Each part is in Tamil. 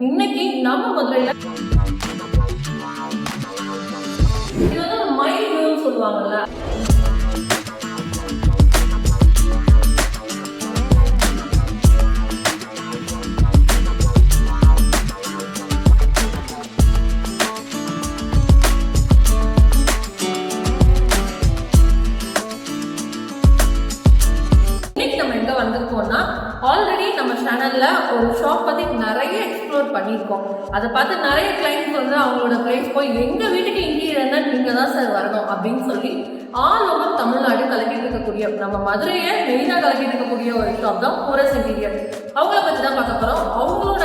இன்னைக்கு நம்ம மதுரையில இது வந்து மைண்ட் வியூன்னு சொல்லுவாங்கல்ல. ஆல்ரெடி நம்ம சேனல்ல ஒரு ஷாப் பத்தி நிறைய எக்ஸ்ப்ளோர் பண்ணியிருக்கோம். அதை பார்த்து நிறைய கிளைண்ட்ஸ் வந்து அவங்களோட பிரைஸ் போய் எங்க வீட்டுக்கு இன்டீரியர்னா நீங்க தான் சார் வரணும் அப்படின்னு சொல்லி ஆல் ஓவர் தமிழ்நாடு கலக்கிட்டு இருக்கக்கூடிய நம்ம மதுரையை மெயினாக கலக்கிட்டு இருக்கக்கூடிய ஒரு ஷாப் தான் போரஸ் இன்டீரியர். அவங்கள பத்தி தான் பார்க்க போறோம். அவங்களோட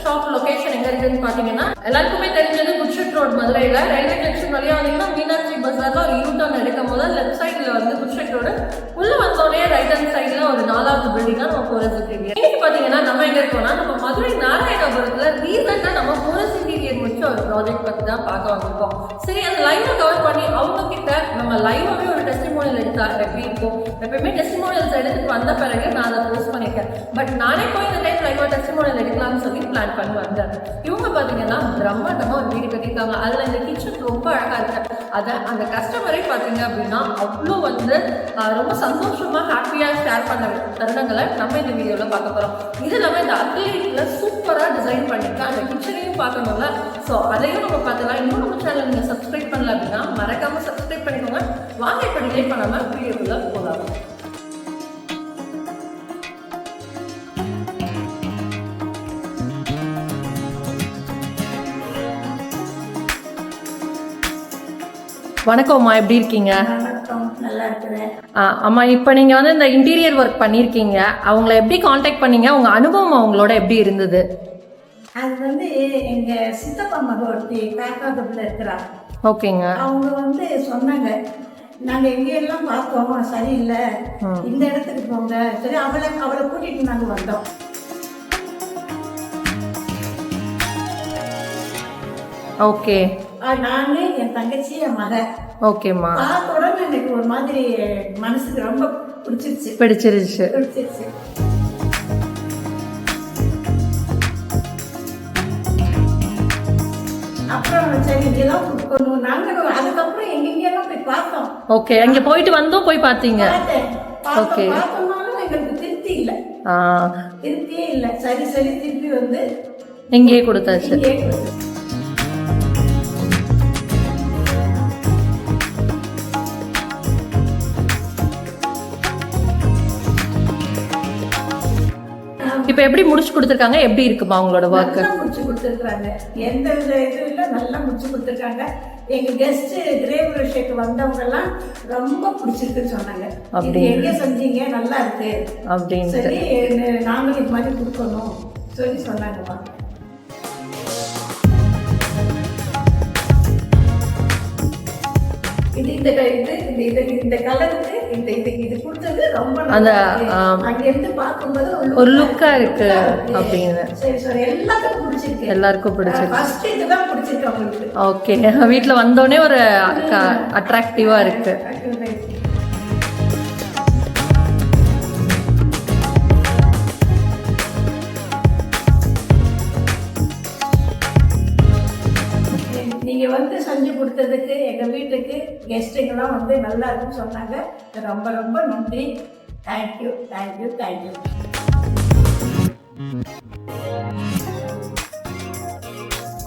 ஷாப் லொகேஷன் எங்க இருக்குன்னு பாத்தீங்கன்னா எல்லாருக்குமே தெரிஞ்சது குட்ஷெட் ரோட் மதுரையில ரயில்வே ஜங்ஷன் வழியா வந்தீங்கன்னா மீனாட்சி பஜார்ல ஒரு யூ-டர்ன் எடுக்கும் போது லெஃப்ட் சைட்ல வந்து குட்ஷெட் ரோடு உள்ள வந்தோடனே ரைட் ஹேண்ட் சைட்ல ஒரு 4வது பில்டிங் தான் நம்ம போரஸ் இன்டீரியர். இன்னைக்கு பாத்தீங்கன்னா நம்ம எங்க இருக்கோம்னா நம்ம மதுரை நாராயணபுரத்துல ரீசெண்டா நம்ம போரஸ் இன்டீரியர் முடிச்ச ஒரு ப்ராஜெக்ட் பத்தி தான் பார்க்க வந்திருக்கோம். சரி, அந்த லைவ் கவர் பண்ணி அவங்க கிட்ட நம்ம லைவாவே ஒரு டெஸ்டிமோனியல் எடுத்தா எப்படி இருக்கும். எப்பயுமே டெஸ்டிமோனியல்ஸ் எடுத்துட்டு வந்த பிறகு நான் அதை போஸ்ட் பண்ணிருக்கேன். பட் நானே போய் இந்த டைம் லைவா டெஸ்டிமோனியல் எடுக்கலாம்னு சொல்லி பிளான் பண்ணி வந்தேன். இவங்க பாத்தீங்கன்னா பிரம்மாண்டமா ஒரு வீடு கட்டியிருக்காங்க. அதுல இந்த கிச்சன் ரொம்ப அழகா இருக்கு. அதை அந்த கஸ்டமரே பாத்தீங்க அப்படின்னா அவ்வளோ வந்து ரொம்ப சந்தோஷமா ஹாப்பியா ஷேர் பண்ண தருணங்களை நம்ம இந்த வீடியோல பார்க்க போறோம். இது இல்லாம இந்த அக்ரிலிக்ல சூப்பரா டிசைன் பண்ணிருக்கேன். அந்த கிச்சனையும் பார்க்கணும்ல, ஸோ அதையும் நம்ம பார்க்கலாம். இன்னும் நம்ம சேனல் நீங்க சப்ஸ்கிரைப் பண்ணல அப்படின்னா மறக்காம சப்ஸ்கிரைப் பண்ணிக்கோங்க. வாங்க இப்ப டிலே பண்ணாம வீடியோக்குள்ள போகலாம். வணக்கம்மா, எப்படி இருக்கீங்க? அம்மா, இப்போ நீங்கள் வந்து இந்த இன்டீரியர் ஒர்க் பண்ணியிருக்கீங்க. அவங்கள எப்படி காண்டாக்ட் பண்ணீங்க? உங்க அனுபவம் அவங்களோட எப்படி இருந்தது? அது வந்து எங்க சித்தப்பா மக ஒருத்தி பேக்காதப்புல இருக்கிறாங்க. ஓகேங்க. அவங்க வந்து சொன்னாங்க, நாங்க எங்கெல்லாம் பார்த்தோம், சரியில்லை, இந்த இடத்துக்கு போங்க. சரி, அவளை கூட்டிட்டு நாங்க வந்தோம். ஓகே. நானு, என் தங்கச்சி, என் மக. ஓகேம்மா. பார்த்த உடனே எனக்கு ஒரு மாதிரி மனசுக்கு ரொம்ப பிடிச்சிருச்சு. அப்புறம் சரி இதெல்லாம் கொடுக்கணும். நாங்க அதுக்கப்புறம் எங்கெல்லாம் போய் பார்த்தோம். ஓகே, அங்க போயிட்டு வந்தோம். போய் பார்த்தீங்க? ஓகே. பார்த்தோம்னாலும் எங்களுக்கு திருப்தியே இல்லை. சரி திருப்பி வந்து இங்கேயே கொடுத்தாச்சு. இப்ப எப்படி முடிச்சு கொடுத்துருக்காங்க? எப்படி இருக்குமா அவங்களோட ஒர்க்? முடிச்சு கொடுத்துருக்காங்க. எந்த வித இதுவும் இல்லை, நல்லா முடிச்சு கொடுத்துருக்காங்க. எங்க கெஸ்ட் கிரேவ் வந்தவங்க எல்லாம் ரொம்ப பிடிச்சிருக்குன்னு சொன்னாங்க. அப்படி எங்க செஞ்சீங்க, நல்லா இருக்கு அப்படின்னு சொல்லி நாங்களும் இது மாதிரி கொடுக்கணும் சொல்லி சொன்னாங்கம்மா. இந்த கலருக்கு இது கொடுத்தது ரொம்ப அந்த அங்க இருந்து பார்க்கும்போது ஒரு லுக்கா இருக்கு அப்படின்னு. சரி, எல்லாருக்கும் பிடிச்சிருக்கு. ஃபர்ஸ்ட் இதுதான் பிடிச்சிருக்கு அவங்களுக்கு. ஓகே, வீட்ல வந்தோடனே ஒரு அட்ராக்டிவா இருக்கு. நீங்க வந்து செஞ்சு கொடுத்ததுக்கு எங்க வீட்டுக்கு கெஸ்ட்டுங்கெல்லாம் வந்து நல்லா இருக்குன்னு சொன்னாங்க. ரொம்ப ரொம்ப நன்றி. தேங்க்யூ.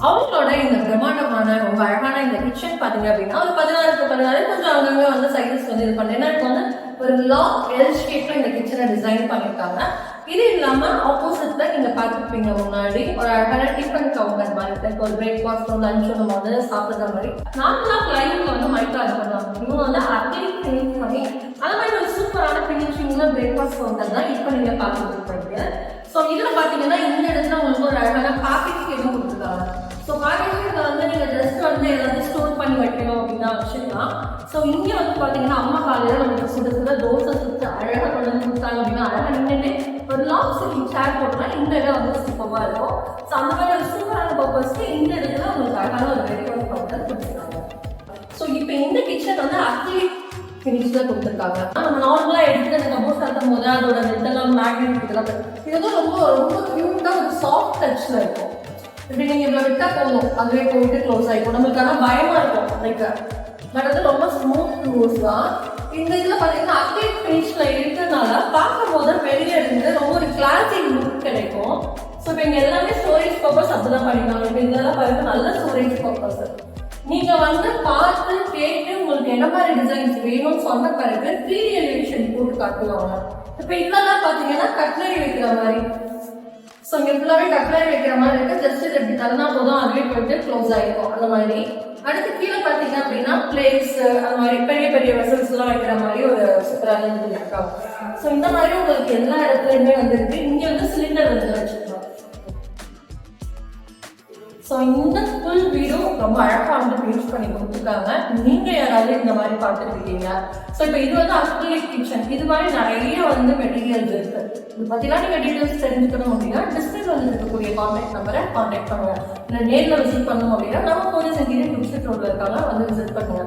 அவங்களோட இந்த பிரம்மாண்டமான ரொம்ப அழகான இந்த கிச்சன் பாத்தீங்க அப்படின்னா ஒரு 16x16 கொஞ்சம் அங்கங்க வந்து சைஸ் வந்து இது பண்ணேன்னா இப்போ வந்து ஒரு லாக் எல் ஷேப்ல இந்த கிச்சனை டிசைன் பண்ணிருக்காங்க. இது இல்லாம ஆப்போசிட்ல நீங்க பார்த்துருப்பீங்க முன்னாடி ஒரு அழகான டிஃபன் கவுண்டர் மாதிரி இருக்கு. ஒரு பிரேக்ஃபாஸ்ட் லஞ்ச் நம்ம வந்து சாப்பிடுற மாதிரி நார்மலா கிளைண்ட்ல வந்து மைக்கா இது பண்ணுவாங்க. இவங்க வந்து அக்ரிலிக் ஃபினிஷ் பண்ணி அந்த மாதிரி ஒரு சூப்பரான ஃபினிஷிங்ல பிரேக்ஃபாஸ்ட் கவுண்டர் தான் இப்போ நீங்க பார்த்துருப்பீங்க. ஸோ இதுல பாத்தீங்கன்னா இந்த இடத்துல உங்களுக்கு ஒரு அழகான பேக்கேஜ் எதுவும் கொடுத்துருக்காங்க. ஸோ பேக்கேஜில் வந்து நீங்கள் ஜஸ்ட் வந்து ஏதாவது ஸ்டோர் பண்ணி வைக்கணும் அப்படின்னா வச்சுக்கலாம். ஸோ இங்கே வந்து பார்த்தீங்கன்னா அம்மா காலையில் நமக்கு சுட தோசை சுற்று அழகாக கொண்டு வந்து கொடுத்தாங்க அப்படின்னா அழகாக நின்றுட்டு ஒரு லாங் சிட்டிங் சேர் போட்டோம்னா இந்த இடம் வந்து சூப்பராக இருக்கும். ஸோ அந்த மாதிரி ஒரு சூப்பரான பர்பஸ்க்கு இந்த இடத்துல உங்களுக்கு அழகான ஒரு பிரேக்ஃபாஸ்ட் கவுண்டர் கொடுத்துருக்காங்க. ஸோ இப்போ இந்த கிச்சன் வந்து அக்ரிலிக் ஃபினிஷ்ல கொடுத்துருக்காங்க. நம்ம நார்மலா எடுத்து அந்த கபோர்ட் கட்டும் போது அதோட இதெல்லாம் மேக்னெட் இதெல்லாம் இது வந்து ரொம்ப ரொம்ப கியூட்டா ஒரு சாஃப்ட் டச்ல இருக்கும். இப்படி நீங்க இவ்வளவு விட்டா போதும், அதுவே போயிட்டு க்ளோஸ் ஆகிடும். நம்மளுக்கு ஆனால் பயமா இருக்கும் லைக், பட் அது ரொம்ப ஸ்மூத் க்ளோஸ் தான். இந்த இதில் பார்த்தீங்கன்னா அக்ரிலிக் ஃபினிஷில் இருக்கிறதுனால பார்க்கும் போது வெளியே இருந்து ரொம்ப ஒரு கிளாசிக் லுக் கிடைக்கும். ஸோ இப்போ இங்கே எல்லாமே ஸ்டோரேஜ் பர்பஸ் அப்படிதான் பண்ணிக்கலாம். இப்போ இதெல்லாம் பாருங்க நல்ல ஸ்டோரேஜ் பர்பஸ். நீங்க வந்து பார்த்து கேட்டு உங்களுக்கு என்ன மாதிரி டிசைன்ஸ் வேணும்னு சொன்ன பிறகு 3D எலிவேஷன் போட்டு காட்டுவாங்க. இப்போ இதெல்லாம் பார்த்தீங்கன்னா கட்லரி வைக்கிற மாதிரி. ஸோ இங்கே ஃபுல்லாகவே கட்லரி வைக்கிற மாதிரி இருக்கு. ஜஸ்ட் இது எப்படி தரனா போதும், அதுவே போயிட்டு க்ளோஸ் ஆகிடும் அந்த மாதிரி. அடுத்து கீழே பார்த்தீங்க அப்படின்னா பிளேட்ஸ் அந்த மாதிரி பெரிய பெரிய வெசல்ஸ் எல்லாம் வைக்கிற மாதிரி ஒரு சூப்பரான இது இருக்காங்க. ஸோ இந்த மாதிரி உங்களுக்கு எல்லா இடத்துலையுமே வந்துருக்கு. இங்கே வந்து சிலிண்டர் வந்து வச்சுக்கலாம். ஸோ இந்த ஃபுல் வீடு ரொம்ப அழகாக வந்து யூஸ் பண்ணி கொடுத்துருக்காங்க. நீங்கள் யாராவது இந்த மாதிரி பார்த்துருக்கீங்க? ஸோ இப்போ இது வந்து அக்ரிலிக் கிச்சன். இது மாதிரி நிறைய வந்து மெட்டீரியல்ஸ் இருக்கு. இது பற்றிலாம் நீங்கள் டீட்டெயில்ஸ் தெரிஞ்சுக்கணும் அப்படின்னா டிஸ்பிளேல வந்து இருக்கக்கூடிய கான்டாக்ட் நம்பரை கான்டாக்ட் பண்ணுங்க. இல்லை நேரில் விசிட் பண்ணணும் அப்படின்னா நம்ம போலீஸ் இன்டீரியர் ரோட்ல இருக்காங்க, வந்து விசிட் பண்ணுங்க.